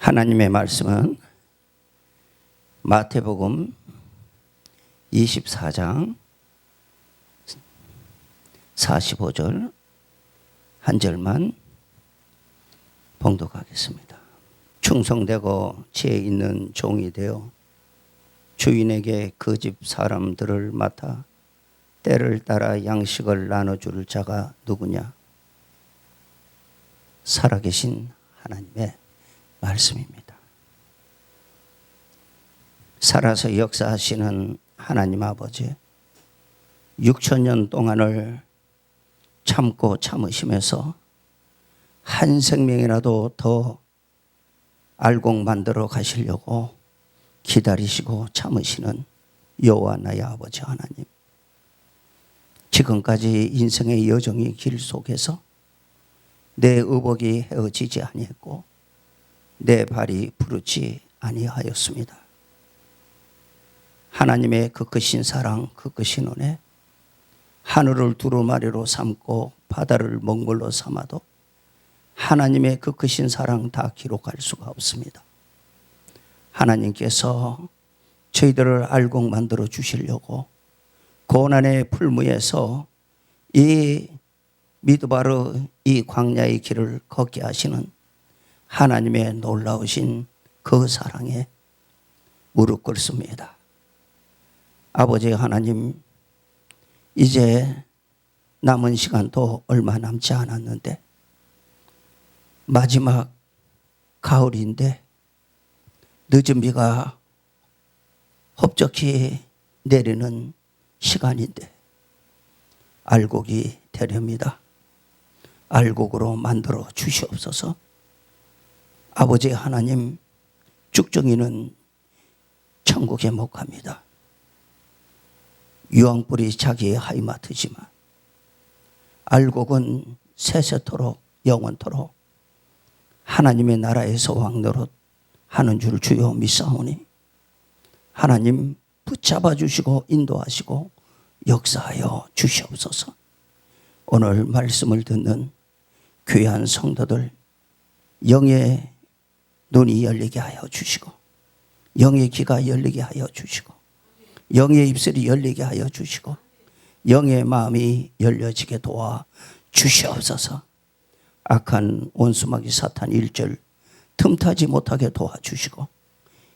하나님의 말씀은 마태복음 24장 45절 한 절만 봉독하겠습니다. 충성되고 지혜 있는 종이 되어 주인에게 그 집 사람들을 맡아 때를 따라 양식을 나눠줄 자가 누구냐? 살아계신 하나님의 말씀입니다. 살아서 역사하시는 하나님 아버지, 6,000년 동안을 참고 참으시면서 한 생명이라도 더 알곡 만들어 가시려고 기다리시고 참으시는 여호와 나의 아버지 하나님, 지금까지 인생의 여정의 길 속에서 내 의복이 헤어지지 아니했고 내 발이 부르지 아니하였습니다. 하나님의 그 크신 사랑, 그 크신 은혜, 하늘을 두루마리로 삼고 바다를 먹물로 삼아도 하나님의 그 크신 사랑 다 기록할 수가 없습니다. 하나님께서 저희들을 알곡 만들어 주시려고 고난의 풀무에서 이 미드바르 이 광야의 길을 걷게 하시는 하나님의 놀라우신 그 사랑에 무릎 꿇습니다. 아버지 하나님, 이제 남은 시간도 얼마 남지 않았는데 마지막 가을인데 늦은 비가 흡족히 내리는 시간인데 알곡이 되렵니다. 알곡으로 만들어 주시옵소서. 아버지 하나님, 쭉정이는 천국에 못 갑니다. 유황불이 자기의 하이마트지만 알곡은 세세토록 영원토록 하나님의 나라에서 왕노릇 하는 줄 주여 믿사오니 하나님 붙잡아 주시고 인도하시고 역사하여 주시옵소서. 오늘 말씀을 듣는 귀한 성도들 영의 눈이 열리게 하여 주시고 영의 귀가 열리게 하여 주시고 영의 입술이 열리게 하여 주시고 영의 마음이 열려지게 도와 주시옵소서. 악한 원수마귀 사탄 일절 틈타지 못하게 도와주시고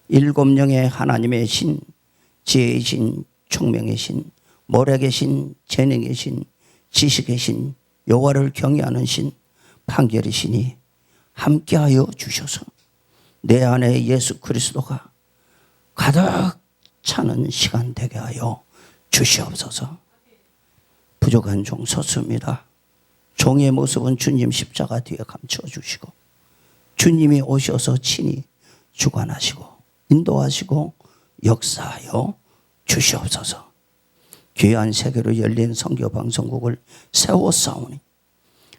일곱 영의 하나님의 신, 지혜의 신, 총명의 신, 모략의 신, 재능의 신, 지식의 신, 여호와를 경외하는 신, 판결의 신이 함께하여 주셔서 내 안에 예수 그리스도가 가득 차는 시간 되게 하여 주시옵소서. 부족한 종 섰습니다. 종의 모습은 주님 십자가 뒤에 감춰주시고 주님이 오셔서 친히 주관하시고 인도하시고 역사하여 주시옵소서. 귀한 세계로 열린 선교방송국을 세워싸우니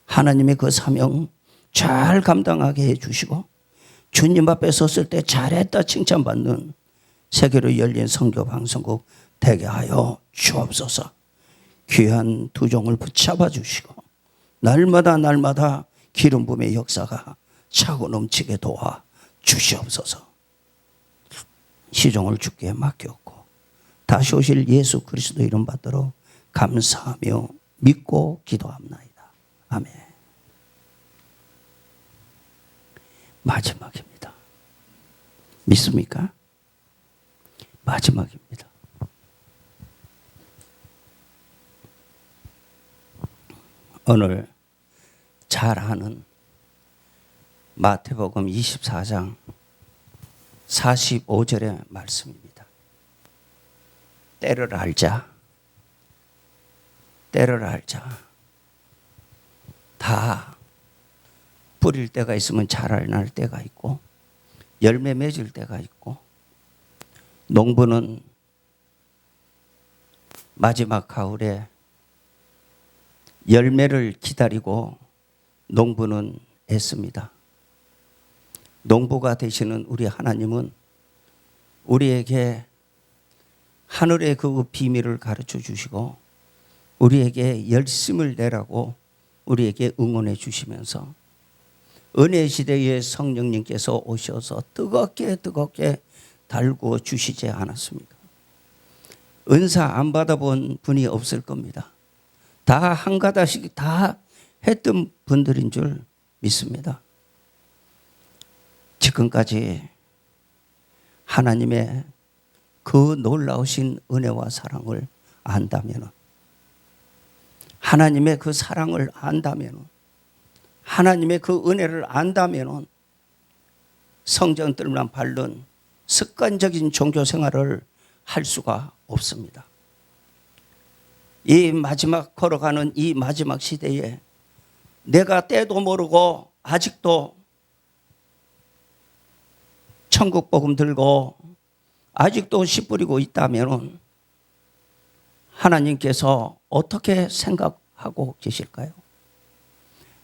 하나님의 그 사명 잘 감당하게 해주시고 주님 앞에 섰을 때 잘했다 칭찬받는 세계로 열린 선교방송국 되게 하여 주옵소서. 귀한 두 종을 붙잡아 주시고 날마다 기름 부음의 역사가 차고 넘치게 도와 주시옵소서. 시종을 주께 맡겼고 다시 오실 예수 그리스도 이름 받들어 감사하며 믿고 기도합나이다. 아멘. 마지막입니다. 믿습니까? 마지막입니다. 오늘 잘 아는 마태복음 24장 45절의 말씀입니다. 때를 알자. 때를 알자. 다 뿌릴 때가 있으면 자랄 날 때가 있고 열매 맺을 때가 있고 농부는 마지막 가을에 열매를 기다리고 농부는 애씁니다. 농부가 되시는 우리 하나님은 우리에게 하늘의 그 비밀을 가르쳐 주시고 우리에게 열심을 내라고 우리에게 응원해 주시면서 은혜 시대에 성령님께서 오셔서 뜨겁게 달구어 주시지 않았습니까? 은사 안 받아본 분이 없을 겁니다. 다 한 가닥씩 다 했던 분들인 줄 믿습니다. 지금까지 하나님의 그 놀라우신 은혜와 사랑을 안다면, 하나님의 그 사랑을 안다면, 하나님의 그 은혜를 안다면 성전들만 밟는 습관적인 종교 생활을 할 수가 없습니다. 이 마지막 걸어가는 이 마지막 시대에 내가 때도 모르고 아직도 천국 복음 들고 아직도 씨 뿌리고 있다면 하나님께서 어떻게 생각하고 계실까요?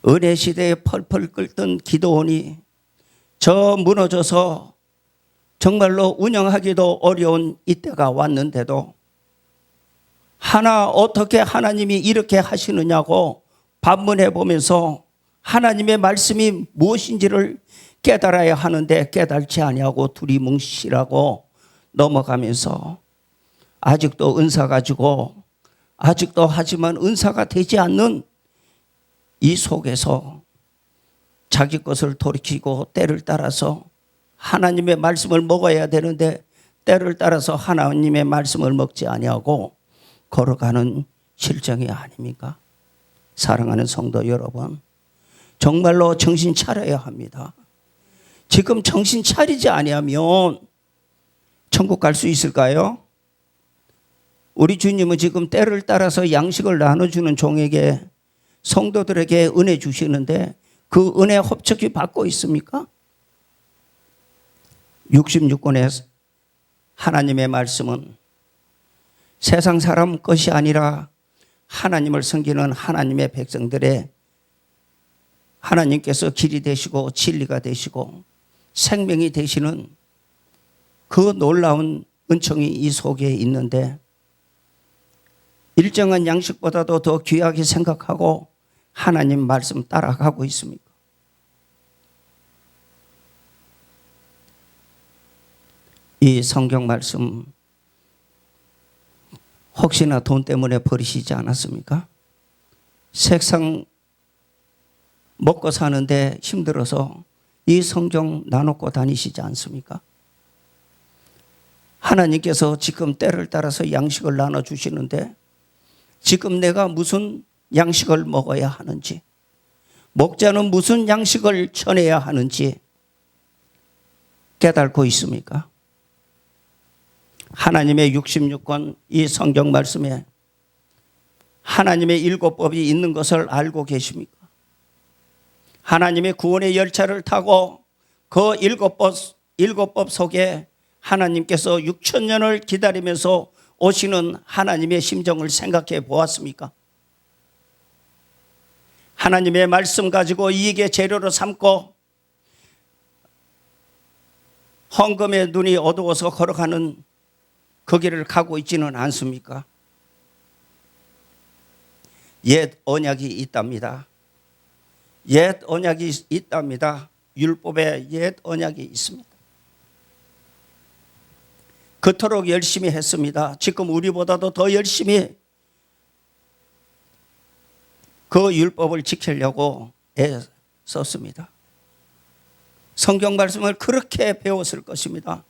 은혜 시대에 펄펄 끓던 기도원이 저 무너져서 정말로 운영하기도 어려운 이때가 왔는데도 하나 어떻게 하나님이 이렇게 하시느냐고 반문해 보면서 하나님의 말씀이 무엇인지를 깨달아야 하는데 깨달지 아니하고 두리뭉실하고 넘어가면서 아직도 은사 가지고 아직도 하지만 은사가 되지 않는 이 속에서 자기 것을 돌이키고 때를 따라서 하나님의 말씀을 먹어야 되는데 때를 따라서 하나님의 말씀을 먹지 아니하고 걸어가는 실정이 아닙니까? 사랑하는 성도 여러분, 정말로 정신 차려야 합니다. 지금 정신 차리지 아니하면 천국 갈 수 있을까요? 우리 주님은 지금 때를 따라서 양식을 나눠주는 종에게 성도들에게 은혜 주시는데 그 은혜 흡족히 받고 있습니까? 66권의 하나님의 말씀은 세상 사람 것이 아니라 하나님을 섬기는 하나님의 백성들의 하나님께서 길이 되시고 진리가 되시고 생명이 되시는 그 놀라운 은총이 이 속에 있는데 일정한 양식보다도 더 귀하게 생각하고 하나님 말씀 따라가고 있습니까? 이 성경 말씀 혹시나 돈 때문에 버리시지 않았습니까? 세상 먹고 사는데 힘들어서 이 성경 나눠고 다니시지 않습니까? 하나님께서 지금 때를 따라서 양식을 나눠주시는데 지금 내가 무슨 양식을 먹어야 하는지, 목자는 무슨 양식을 전해야 하는지 깨닫고 있습니까? 하나님의 66권 이 성경 말씀에 하나님의 일곱법이 있는 것을 알고 계십니까? 하나님의 구원의 열차를 타고 그 일곱법 속에 하나님께서 6,000년을 기다리면서 오시는 하나님의 심정을 생각해 보았습니까? 하나님의 말씀 가지고 이익의 재료로 삼고 헌금의 눈이 어두워서 걸어가는 그 길을 가고 있지는 않습니까? 옛 언약이 있답니다. 옛 언약이 있답니다. 율법에 옛 언약이 있습니다. 그토록 열심히 했습니다. 지금 우리보다도 더 열심히 그 율법을 지키려고 애썼습니다. 성경 말씀을 그렇게 배웠을 것입니다.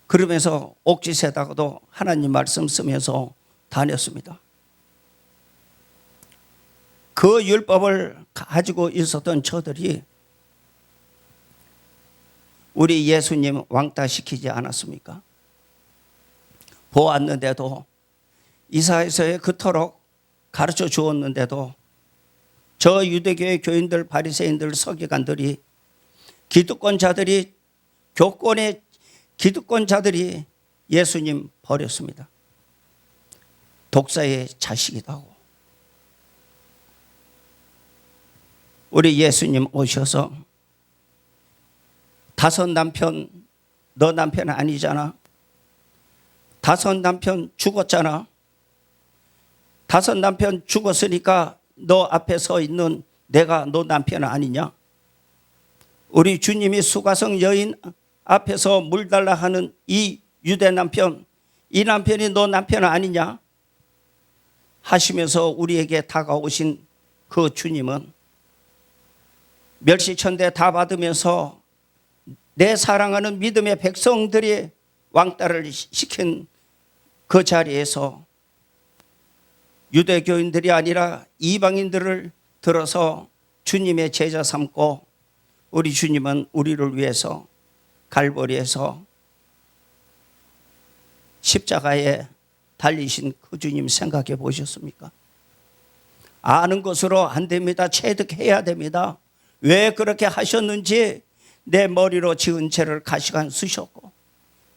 그러면서 옥지세다가도 하나님 말씀 쓰면서 다녔습니다. 그 율법을 가지고 있었던 저들이 우리 예수님 왕따시키지 않았습니까? 보았는데도 이사야서에 그토록 가르쳐 주었는데도 저 유대교의 교인들, 바리새인들, 서기관들이 기득권자들이 교권의 기득권자들이 예수님 버렸습니다. 독사의 자식이다 하고. 우리 예수님 오셔서 다섯 남편, 너 남편 아니잖아. 다섯 남편 죽었잖아. 다섯 남편 죽었으니까 너 앞에 서 있는 내가 너 남편 아니냐? 우리 주님이 수가성 여인 앞에서 물 달라 하는 이 유대 남편, 이 남편이 너 남편 아니냐 하시면서 우리에게 다가오신 그 주님은 멸시천대 다 받으면서 내 사랑하는 믿음의 백성들이 왕따를 시킨 그 자리에서 유대교인들이 아니라 이방인들을 들어서 주님의 제자 삼고 우리 주님은 우리를 위해서 갈보리에서 십자가에 달리신 그 주님 생각해 보셨습니까? 아는 것으로 안 됩니다. 체득해야 됩니다. 왜 그렇게 하셨는지 내 머리로 지은 죄를 가시관 쓰셨고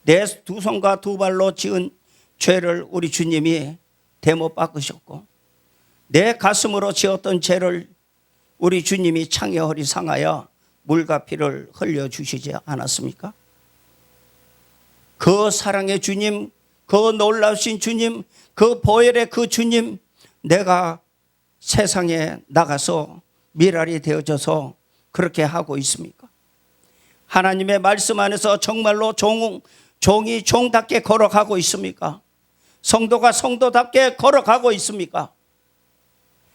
내 두 손과 두 발로 지은 죄를 우리 주님이 대못 닦으셨고 내 가슴으로 지었던 죄를 우리 주님이 창의 허리 상하여 물과 피를 흘려주시지 않았습니까? 그 사랑의 주님, 그 놀라우신 주님, 그 보혈의 그 주님, 내가 세상에 나가서 미랄이 되어져서 그렇게 하고 있습니까? 하나님의 말씀 안에서 정말로 종이 종답게 걸어가고 있습니까? 성도가 성도답게 걸어가고 있습니까?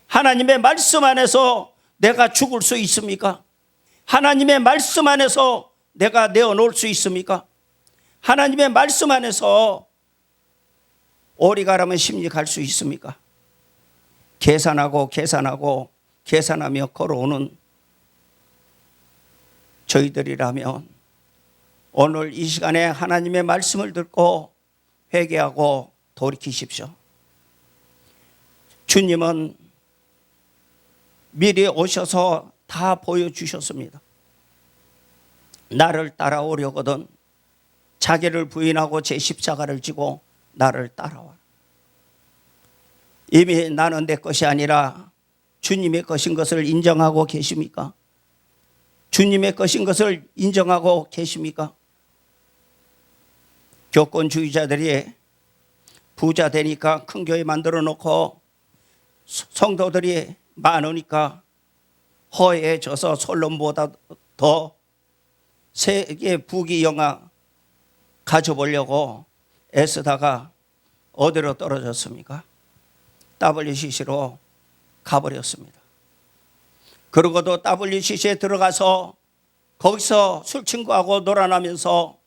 하나님의 말씀 안에서 내가 죽을 수 있습니까? 하나님의 말씀 안에서 내가 내어놓을 수 있습니까? 하나님의 말씀 안에서 오리가라면 심리 갈 수 있습니까? 계산하고 계산하며 걸어오는 저희들이라면 오늘 이 시간에 하나님의 말씀을 듣고 회개하고 돌이키십시오. 주님은 미리 오셔서 다 보여주셨습니다. 나를 따라오려거든 자기를 부인하고 제 십자가를 지고 나를 따라와. 이미 나는 내 것이 아니라 주님의 것인 것을 인정하고 계십니까? 주님의 것인 것을 인정하고 계십니까? 교권주의자들이 부자 되니까 큰 교회 만들어 놓고 성도들이 많으니까 허해져서 솔론보다 더 세계 부귀 영화 가져보려고 애쓰다가 어디로 떨어졌습니까? WCC로 가버렸습니다. 그러고도 WCC에 들어가서 거기서 술 친구하고 놀아나면서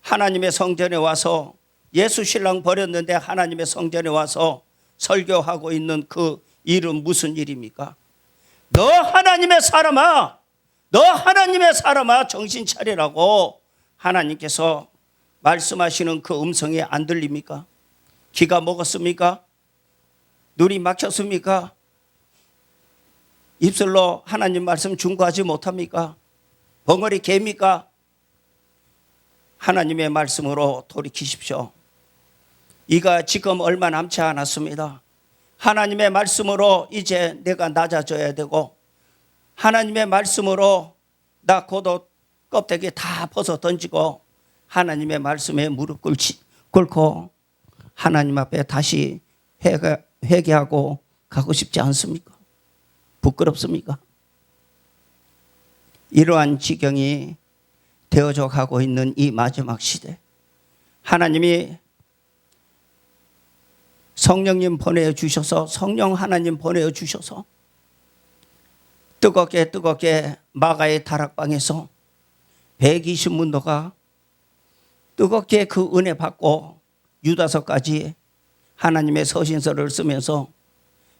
하나님의 성전에 와서 예수 신랑 버렸는데 하나님의 성전에 와서 설교하고 있는 그 일은 무슨 일입니까? 너 하나님의 사람아, 너 하나님의 사람아 정신 차리라고 하나님께서 말씀하시는 그 음성이 안 들립니까? 귀가 먹었습니까? 눈이 막혔습니까? 입술로 하나님 말씀 중고하지 못합니까? 벙어리 개입니까? 하나님의 말씀으로 돌이키십시오. 이가 지금 얼마 남지 않았습니다. 하나님의 말씀으로 이제 내가 낮아져야 되고 하나님의 말씀으로 나 겉옷 껍데기 다 벗어 던지고 하나님의 말씀에 무릎 꿇고 하나님 앞에 다시 회개하고 가고 싶지 않습니까? 부끄럽습니까? 이러한 지경이 되어져 가고 있는 이 마지막 시대, 하나님이 성령님 보내주셔서 성령 하나님 보내주셔서 뜨겁게 마가의 다락방에서 120문도가 뜨겁게 그 은혜 받고 유다서까지 하나님의 서신서를 쓰면서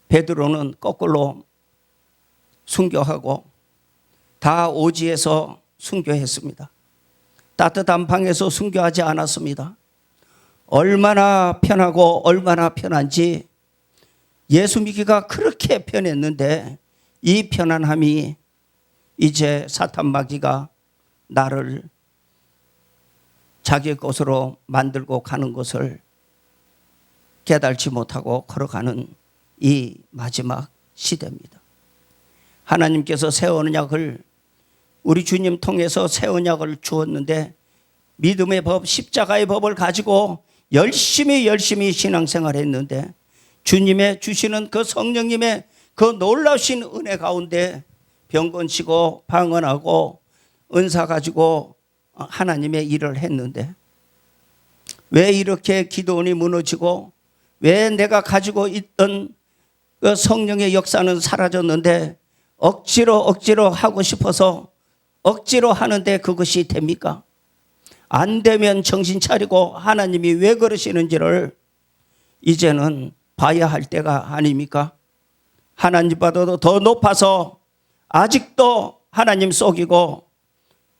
베드로는 거꾸로 순교하고 다 오지에서 순교했습니다. 따뜻한 방에서 순교하지 않았습니다. 얼마나 편하고 얼마나 편한지 예수 믿기가 그렇게 편했는데 이 편안함이 이제 사탄 마귀가 나를 자기 것으로 만들고 가는 것을 깨달지 못하고 걸어가는 이 마지막 시대입니다. 하나님께서 새 언약을 우리 주님 통해서 새 언약을 주었는데 믿음의 법, 십자가의 법을 가지고 열심히 신앙생활했는데 주님의 주시는 그 성령님의 그 놀라우신 은혜 가운데 병 건치고 방언하고 은사 가지고 하나님의 일을 했는데 왜 이렇게 기도원이 무너지고 왜 내가 가지고 있던 그 성령의 역사는 사라졌는데 억지로 하고 싶어서 억지로 하는데 그것이 됩니까? 안 되면 정신 차리고 하나님이 왜 그러시는지를 이제는 봐야 할 때가 아닙니까? 하나님보다도 더 높아서 아직도 하나님 속이고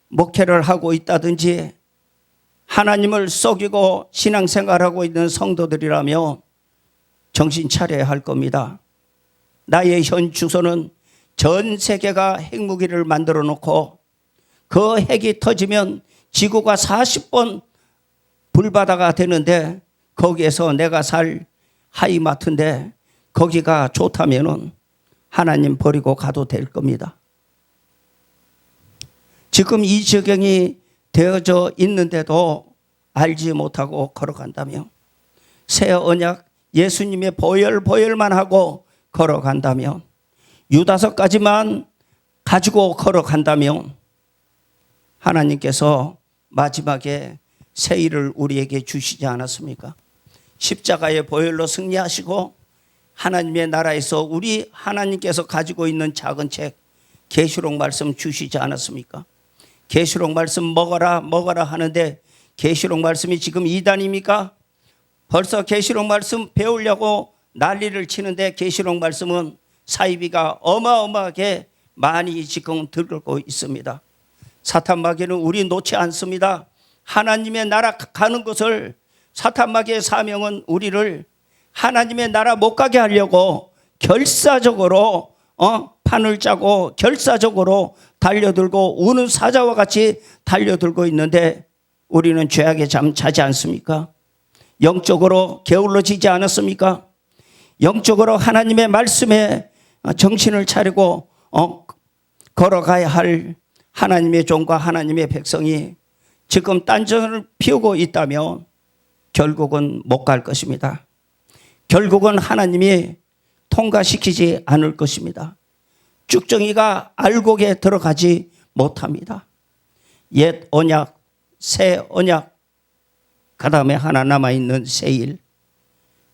목회를 하고 있다든지 하나님을 속이고 신앙생활하고 있는 성도들이라면 정신 차려야 할 겁니다. 나의 현 주소는 전 세계가 핵무기를 만들어 놓고 그 핵이 터지면 지구가 40번 불바다가 되는데 거기에서 내가 살 하이마트인데 거기가 좋다면은 하나님 버리고 가도 될 겁니다. 지금 이 지경이 되어져 있는데도 알지 못하고 걸어간다며 새 언약 예수님의 보혈만 하고 걸어간다면 유다서까지만 가지고 걸어간다면 하나님께서 마지막에 새 일을 우리에게 주시지 않았습니까? 십자가의 보혈로 승리하시고 하나님의 나라에서 우리 하나님께서 가지고 있는 작은 책 계시록 말씀 주시지 않았습니까? 계시록 말씀 먹어라 하는데 계시록 말씀이 지금 2단입니까? 벌써 계시록 말씀 배우려고 난리를 치는데 계시록 말씀은 사이비가 어마어마하게 많이 지금 들고 있습니다. 사탄 마귀는 우리 놓지 않습니다. 하나님의 나라 가는 것을 사탄 마귀의 사명은 우리를 하나님의 나라 못 가게 하려고 결사적으로 판을 짜고 결사적으로 달려들고 우는 사자와 같이 달려들고 있는데 우리는 죄악에 잠자지 않습니까? 영적으로 게을러지지 않았습니까? 영적으로 하나님의 말씀에 정신을 차리고 걸어가야 할 하나님의 종과 하나님의 백성이 지금 딴전을 피우고 있다면 결국은 못 갈 것입니다. 결국은 하나님이 통과시키지 않을 것입니다. 쭉정이가 알곡에 들어가지 못합니다. 옛 언약, 새 언약, 그 다음에 하나 남아있는 새 일,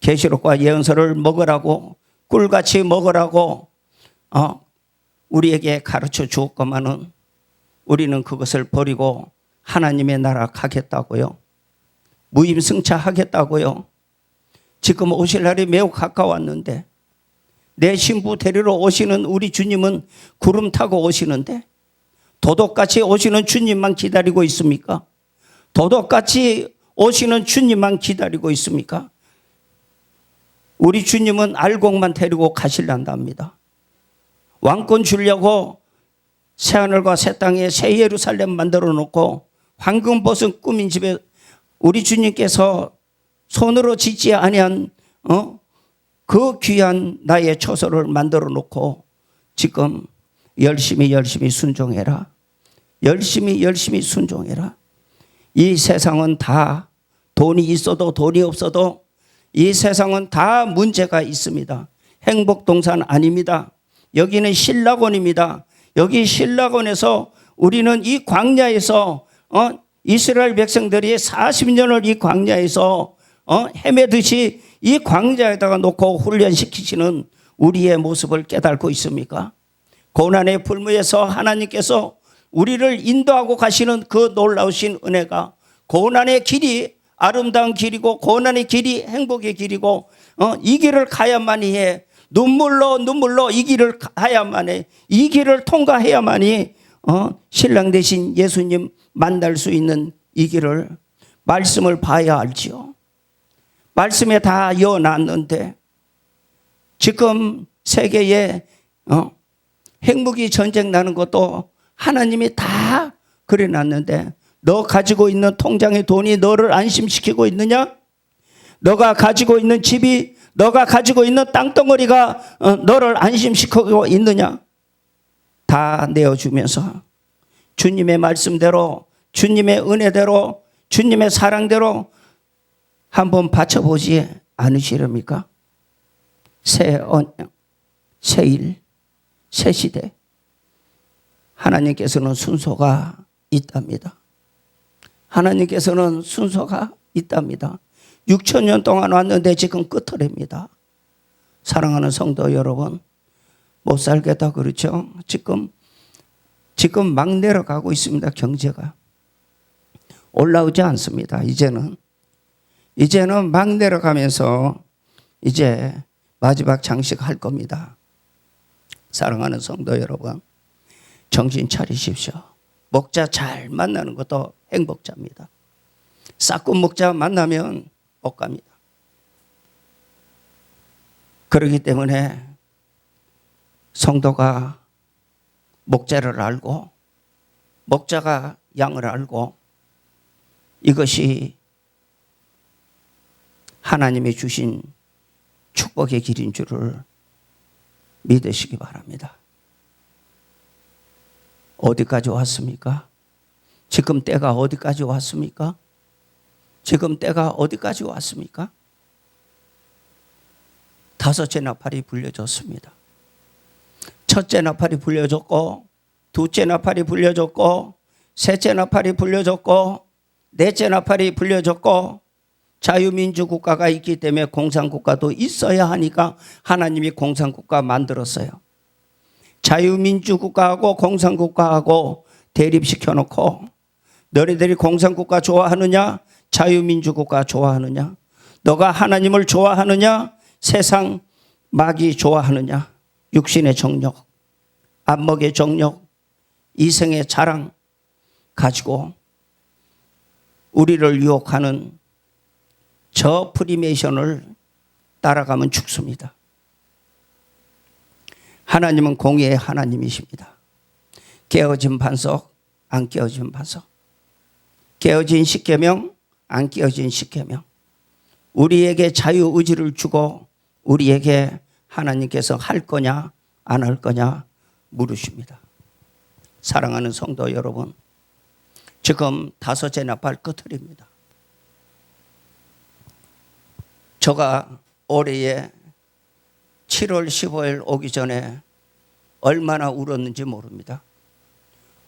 계시록과 예언서를 먹으라고 꿀같이 먹으라고 우리에게 가르쳐 주었건만은 우리는 그것을 버리고 하나님의 나라 가겠다고요. 무임승차하겠다고요. 지금 오실 날이 매우 가까웠는데 내 신부 데리러 오시는 우리 주님은 구름 타고 오시는데 도둑같이 오시는 주님만 기다리고 있습니까? 도둑같이 오시는 주님만 기다리고 있습니까? 우리 주님은 알곡만 데리고 가실란답니다. 왕권 주려고 새하늘과 새 땅에 새 예루살렘 만들어 놓고 황금벗은 꾸민 집에 우리 주님께서 손으로 짓지 아니한 그 귀한 나의 처소를 만들어 놓고 지금 열심히 순종해라. 열심히 순종해라. 이 세상은 다 돈이 있어도 돈이 없어도 이 세상은 다 문제가 있습니다. 행복동산 아닙니다. 여기는 신라곤입니다. 여기 신라곤에서 우리는 이 광야에서 이스라엘 백성들이 40년을 이 광야에서 헤매듯이 이 광야에다가 놓고 훈련시키시는 우리의 모습을 깨닫고 있습니까? 고난의 불무에서 하나님께서 우리를 인도하고 가시는 그 놀라우신 은혜가 고난의 길이 아름다운 길이고 고난의 길이 행복의 길이고 이 길을 가야만이 해. 눈물로 이 길을 가야만 해. 이 길을 통과해야만이 신랑 되신 예수님 만날 수 있는 이 길을 말씀을 봐야 알지요. 말씀에 다 이어놨는데 지금 세계에 핵무기 전쟁 나는 것도 하나님이 다 그려놨는데 너 가지고 있는 통장의 돈이 너를 안심시키고 있느냐? 너가 가지고 있는 집이 너가 가지고 있는 땅덩어리가 너를 안심시키고 있느냐? 다 내어주면서 주님의 말씀대로 주님의 은혜대로 주님의 사랑대로 한번 바쳐보지 않으시렵니까? 새 언약, 새 일, 새 시대. 하나님께서는 순서가 있답니다. 하나님께서는 순서가 있답니다. 6,000년 동안 왔는데 지금 끝터입니다. 사랑하는 성도 여러분, 못 살겠다 그렇죠? 지금 막 내려가고 있습니다. 경제가 올라오지 않습니다. 이제는 막 내려가면서 이제 마지막 장식할 겁니다. 사랑하는 성도 여러분, 정신 차리십시오. 목자 잘 만나는 것도 행복자입니다. 싹군 목자 만나면 못 갑니다. 그렇기 때문에 성도가 목자를 알고 목자가 양을 알고 이것이 하나님이 주신 축복의 길인 줄을 믿으시기 바랍니다. 어디까지 왔습니까? 지금 때가 어디까지 왔습니까? 지금 때가 어디까지 왔습니까? 다섯째 나팔이 불려졌습니다. 첫째 나팔이 불려졌고, 둘째 나팔이 불려졌고, 셋째 나팔이 불려졌고, 넷째 나팔이 불려졌고, 자유민주국가가 있기 때문에 공산국가도 있어야 하니까 하나님이 공산국가 만들었어요. 자유민주국가하고 공산국가하고 대립시켜놓고 너희들이 공산국가 좋아하느냐 자유민주국가 좋아하느냐, 너가 하나님을 좋아하느냐 세상 마귀 좋아하느냐, 육신의 정욕, 안목의 정욕, 이생의 자랑 가지고 우리를 유혹하는 저 프리메이션을 따라가면 죽습니다. 하나님은 공의의 하나님이십니다. 깨어진 반석, 안 깨어진 반석, 깨어진 십계명, 안 깨어진 십계명, 우리에게 자유의지를 주고 우리에게 하나님께서 할 거냐 안 할 거냐 물으십니다. 사랑하는 성도 여러분, 지금 다섯째 나팔 끝을입니다. 제가 올해에 7월 15일 오기 전에 얼마나 울었는지 모릅니다.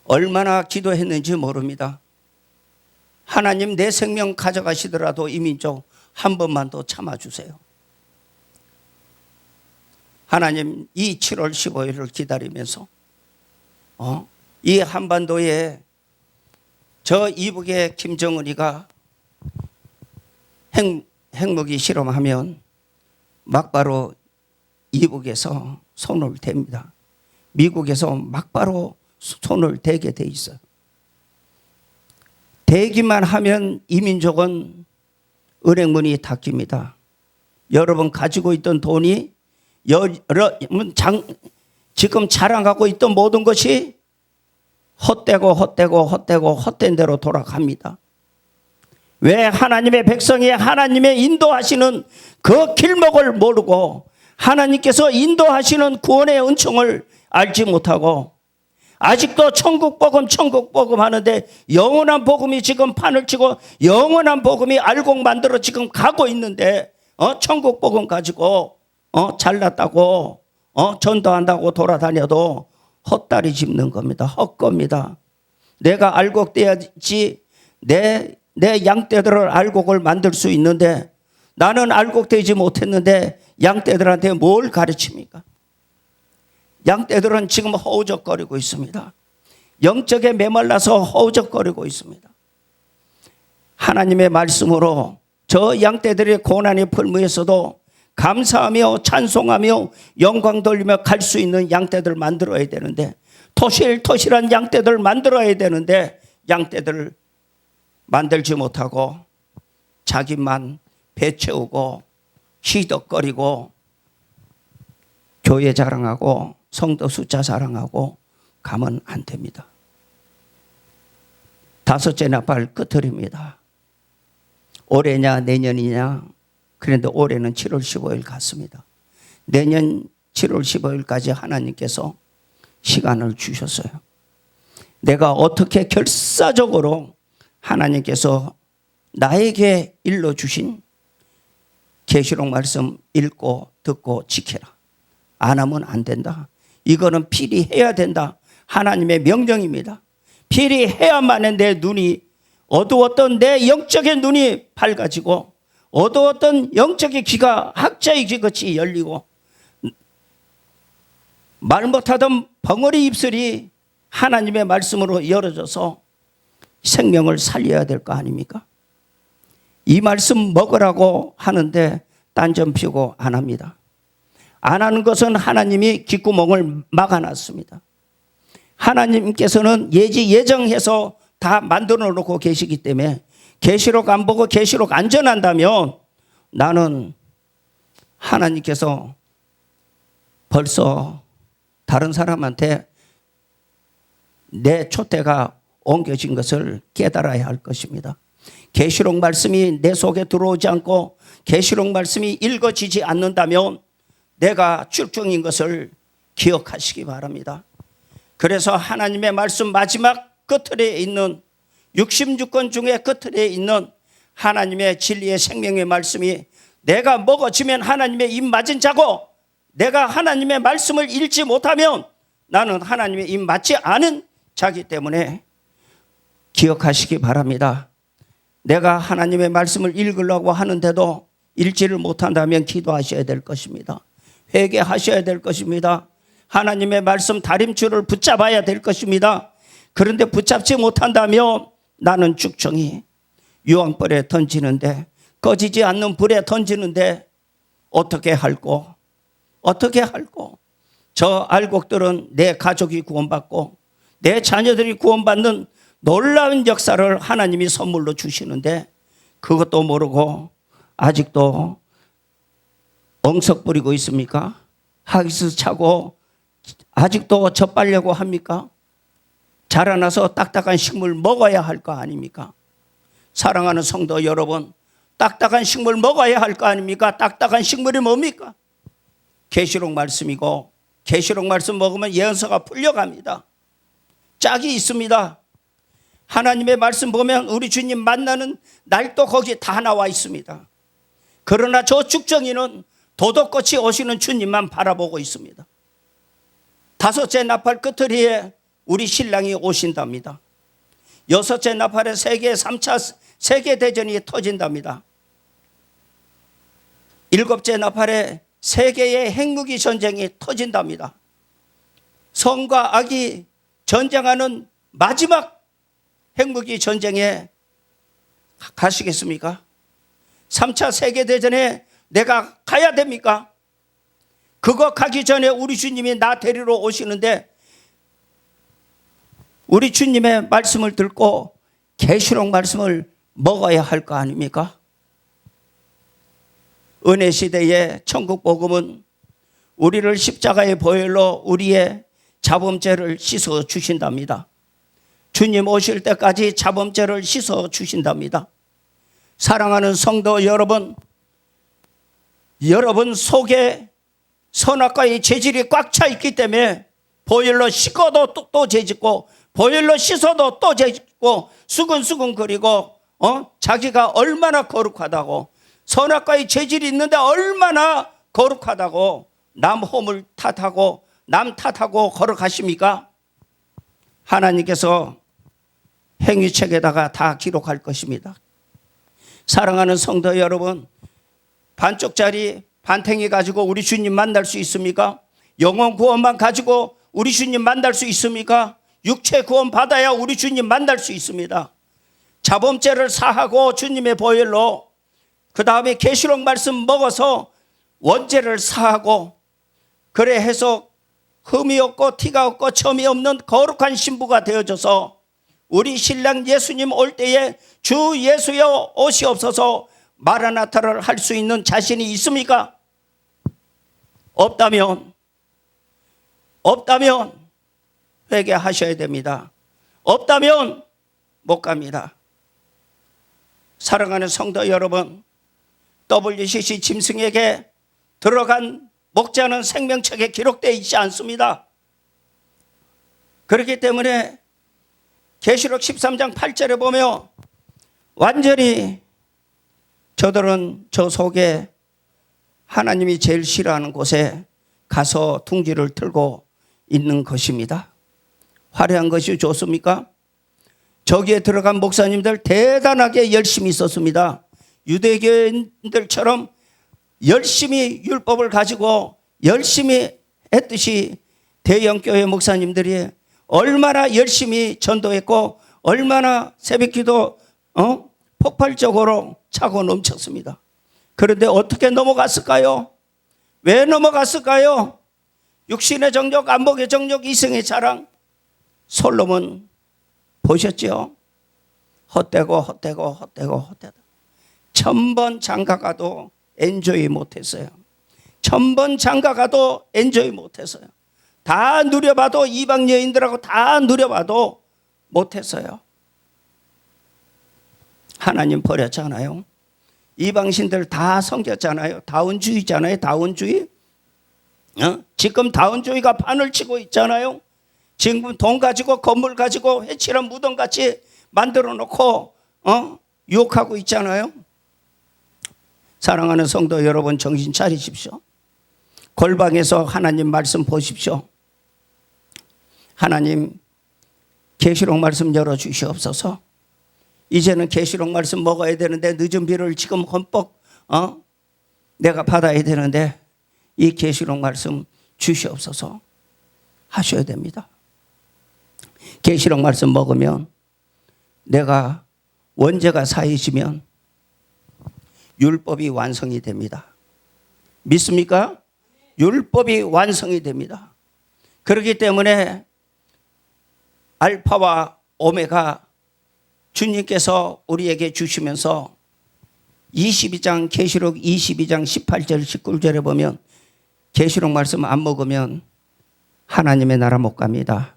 얼마나 기도했는지 모릅니다. 하나님 내 생명 가져가시더라도 이 민족 한 번만 더 참아주세요. 하나님 이 7월 15일을 기다리면서 이 한반도에 저 이북의 김정은이가 핵무기 실험하면 막바로 이북에서 손을 댑니다. 미국에서 막바로 손을 대게 돼 있어요. 대기만 하면 이 민족은 은행문이 닫힙니다. 여러분 가지고 있던 돈이 지금 자랑하고 있던 모든 것이 헛된 대로 돌아갑니다. 왜 하나님의 백성이 하나님의 인도하시는 그 길목을 모르고 하나님께서 인도하시는 구원의 은총을 알지 못하고 아직도 천국복음 하는데 영원한 복음이 지금 판을 치고 영원한 복음이 알곡 만들어 지금 가고 있는데 천국복음 가지고 잘났다고 전도한다고 돌아다녀도 헛다리 짚는 겁니다. 헛겁니다. 내가 알곡돼야지 내 양떼들을 알곡을 만들 수 있는데 나는 알곡되지 못했는데 양떼들한테 뭘 가르칩니까? 양떼들은 지금 허우적거리고 있습니다. 영적에 메말라서 허우적거리고 있습니다. 하나님의 말씀으로 저 양떼들의 고난의 풀무에서도 감사하며 찬송하며 영광 돌리며 갈 수 있는 양떼들 만들어야 되는데, 토실토실한 양떼들 만들어야 되는데 양떼들을 만들지 못하고 자기만 배 채우고 희덕거리고 교회 자랑하고 성도 숫자 자랑하고 가면 안 됩니다. 다섯째 나팔 끝을입니다. 올해냐 내년이냐, 그런데 올해는 7월 15일 같습니다. 내년 7월 15일까지 하나님께서 시간을 주셨어요. 내가 어떻게 결사적으로 하나님께서 나에게 일러주신 계시록 말씀 읽고 듣고 지켜라. 안 하면 안 된다. 이거는 필히 해야 된다. 하나님의 명령입니다. 필요해야만의 내 눈이, 어두웠던 내 영적인 눈이 밝아지고, 어두웠던 영적인 귀가 학자의 귀같이 열리고, 말 못하던 벙어리 입술이 하나님의 말씀으로 열어져서 생명을 살려야 될 거 아닙니까? 이 말씀 먹으라고 하는데 딴전 피우고 안 합니다. 안 하는 것은 하나님이 귓구멍을 막아놨습니다. 하나님께서는 예정해서 다 만들어 놓고 계시기 때문에 계시록 안 보고 계시록 안 전한다면 나는 하나님께서 벌써 다른 사람한테 내 촛대가 옮겨진 것을 깨달아야 할 것입니다. 계시록 말씀이 내 속에 들어오지 않고 계시록 말씀이 읽어지지 않는다면 내가 출중인 것을 기억하시기 바랍니다. 그래서 하나님의 말씀 마지막 끝틀에 있는 66권 중에 끝틀에 있는 하나님의 진리의 생명의 말씀이 내가 먹어지면 하나님의 입 맞은 자고, 내가 하나님의 말씀을 읽지 못하면 나는 하나님의 입 맞지 않은 자기 때문에 기억하시기 바랍니다. 내가 하나님의 말씀을 읽으려고 하는데도 읽지를 못한다면 기도하셔야 될 것입니다. 회개하셔야 될 것입니다. 하나님의 말씀 다림줄을 붙잡아야 될 것입니다. 그런데 붙잡지 못한다면 나는 쭉정이 유황불에 던지는데, 꺼지지 않는 불에 던지는데 어떻게 할꼬? 저 알곡들은 내 가족이 구원받고 내 자녀들이 구원받는 놀라운 역사를 하나님이 선물로 주시는데 그것도 모르고 아직도 엉석 부리고 있습니까? 하기스 차고 아직도 젖발려고 합니까? 자라나서 딱딱한 식물 먹어야 할 거 아닙니까? 사랑하는 성도 여러분, 딱딱한 식물 먹어야 할 거 아닙니까? 딱딱한 식물이 뭡니까? 계시록 말씀이고, 계시록 말씀 먹으면 예언서가 풀려갑니다. 짝이 있습니다. 하나님의 말씀 보면 우리 주님 만나는 날도 거기 다 나와 있습니다. 그러나 저 죽정이는 도덕같이 오시는 주님만 바라보고 있습니다. 다섯째 나팔 끝트리에 우리 신랑이 오신답니다. 여섯째 나팔에 세계 3차 세계대전이 터진답니다. 일곱째 나팔에 세계의 핵무기 전쟁이 터진답니다. 성과 악이 전쟁하는 마지막 핵무기 전쟁에 가시겠습니까? 3차 세계대전에 내가 가야 됩니까? 그거 가기 전에 우리 주님이 나 데리러 오시는데 우리 주님의 말씀을 듣고 계시록 말씀을 먹어야 할 거 아닙니까? 은혜 시대의 천국 복음은 우리를 십자가의 보혈로 우리의 자범죄를 씻어 주신답니다. 주님 오실 때까지 자범죄를 씻어 주신답니다. 사랑하는 성도 여러분, 여러분 속에 선악과의 재질이 꽉 차 있기 때문에 보혈로 씻어도 또 죄짓고, 보혈로 씻어도 또 죄짓고, 수근수근 거리고, 자기가 얼마나 거룩하다고, 선악과의 재질이 있는데 얼마나 거룩하다고 남 홈을 탓하고 남 탓하고 거룩하십니까? 하나님께서 행위책에다가 다 기록할 것입니다. 사랑하는 성도 여러분, 반쪽짜리 반탱이 가지고 우리 주님 만날 수 있습니까? 영혼 구원만 가지고 우리 주님 만날 수 있습니까? 육체 구원 받아야 우리 주님 만날 수 있습니다. 자범죄를 사하고 주님의 보혈로, 그 다음에 계시록 말씀 먹어서 원죄를 사하고, 그래 해서 흠이 없고 티가 없고 점이 없는 거룩한 신부가 되어져서 우리 신랑 예수님 올 때에 주 예수여 오시옵소서 마라나타를 할 수 있는 자신이 있습니까? 없다면 회개하셔야 됩니다. 없다면 못 갑니다. 사랑하는 성도 여러분, WCC 짐승에게 들어간 목자는 생명책에 기록되어 있지 않습니다. 그렇기 때문에 계시록 13장 8절에 보면 완전히 저들은 저 속에 하나님이 제일 싫어하는 곳에 가서 둥지를 틀고 있는 것입니다. 화려한 것이 좋습니까? 저기에 들어간 목사님들 대단하게 열심히 있었습니다. 유대교인들처럼 열심히 율법을 가지고 열심히 했듯이 대형교회 목사님들이 얼마나 열심히 전도했고 얼마나 새벽기도 폭발적으로 차고 넘쳤습니다. 그런데 어떻게 넘어갔을까요? 왜 넘어갔을까요? 육신의 정욕, 안목의 정욕, 이성의 자랑. 솔로몬 보셨죠? 헛되고 1000번 장가가도 엔조이 못했어요. 1000번 장가가도 엔조이 못했어요. 다 누려봐도 이방 여인들하고 다 누려봐도 못했어요. 하나님 버렸잖아요. 이방신들 다 섬겼잖아요. 다운주의잖아요. 다운주의. 지금 다운주의가 판을 치고 있잖아요. 지금 돈 가지고 건물 가지고 해칠한 무덤같이 만들어 놓고 유혹하고 있잖아요. 사랑하는 성도 여러분, 정신 차리십시오. 골방에서 하나님 말씀 보십시오. 하나님 계시록 말씀 열어주시옵소서. 이제는 계시록 말씀 먹어야 되는데 늦은 비를 지금 흠뻑 내가 받아야 되는데 이 계시록 말씀 주시옵소서 하셔야 됩니다. 계시록 말씀 먹으면 내가 원죄가 사해지면 율법이 완성이 됩니다. 믿습니까? 율법이 완성이 됩니다. 그렇기 때문에 알파와 오메가 주님께서 우리에게 주시면서 22장 계시록 22장 18절 19절에 보면 계시록 말씀 안 먹으면 하나님의 나라 못 갑니다.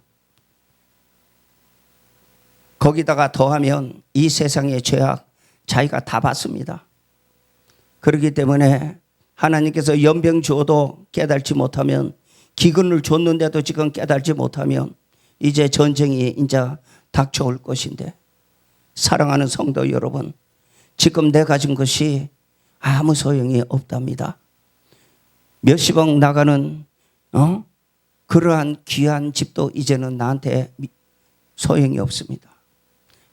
거기다가 더하면 이 세상의 죄악 자기가 다 받습니다. 그렇기 때문에 하나님께서 연병 주어도 깨달지 못하면, 기근을 줬는데도 지금 깨달지 못하면 이제 전쟁이 이제 닥쳐올 것인데, 사랑하는 성도 여러분, 지금 내 가진 것이 아무 소용이 없답니다. 몇십억 나가는 그러한 귀한 집도 이제는 나한테 소용이 없습니다.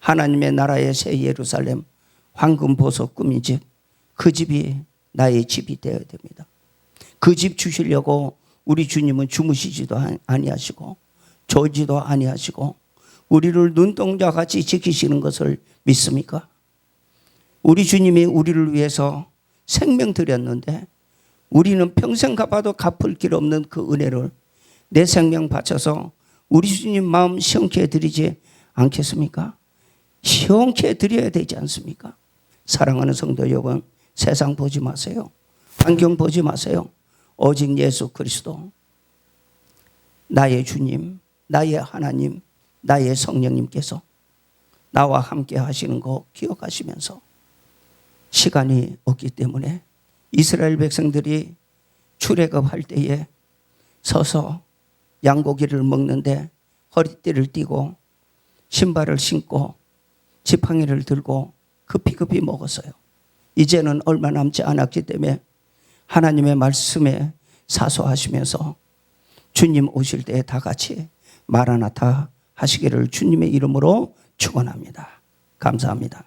하나님의 나라의 새 예루살렘 황금 보석 꾸민 집, 그 집이 나의 집이 되어야 됩니다. 그 집 주시려고 우리 주님은 주무시지도 아니하시고 졸지도 아니하시고 우리를 눈동자같이 지키시는 것을 믿습니까? 우리 주님이 우리를 위해서 생명 드렸는데 우리는 평생 갚아도 갚을 길 없는 그 은혜를 내 생명 바쳐서 우리 주님 마음 시원케 드리지 않겠습니까? 시원케 드려야 되지 않습니까? 사랑하는 성도 여러분, 세상 보지 마세요. 환경 보지 마세요. 오직 예수 그리스도, 나의 주님, 나의 하나님, 나의 성령님께서 나와 함께 하시는 거 기억하시면서, 시간이 없기 때문에 이스라엘 백성들이 출애굽할 때에 서서 양고기를 먹는데 허리띠를 띠고 신발을 신고 지팡이를 들고 급히 먹었어요. 이제는 얼마 남지 않았기 때문에 하나님의 말씀에 사소하시면서 주님 오실 때 다 같이 마라나타 하시기를 주님의 이름으로 축원합니다. 감사합니다.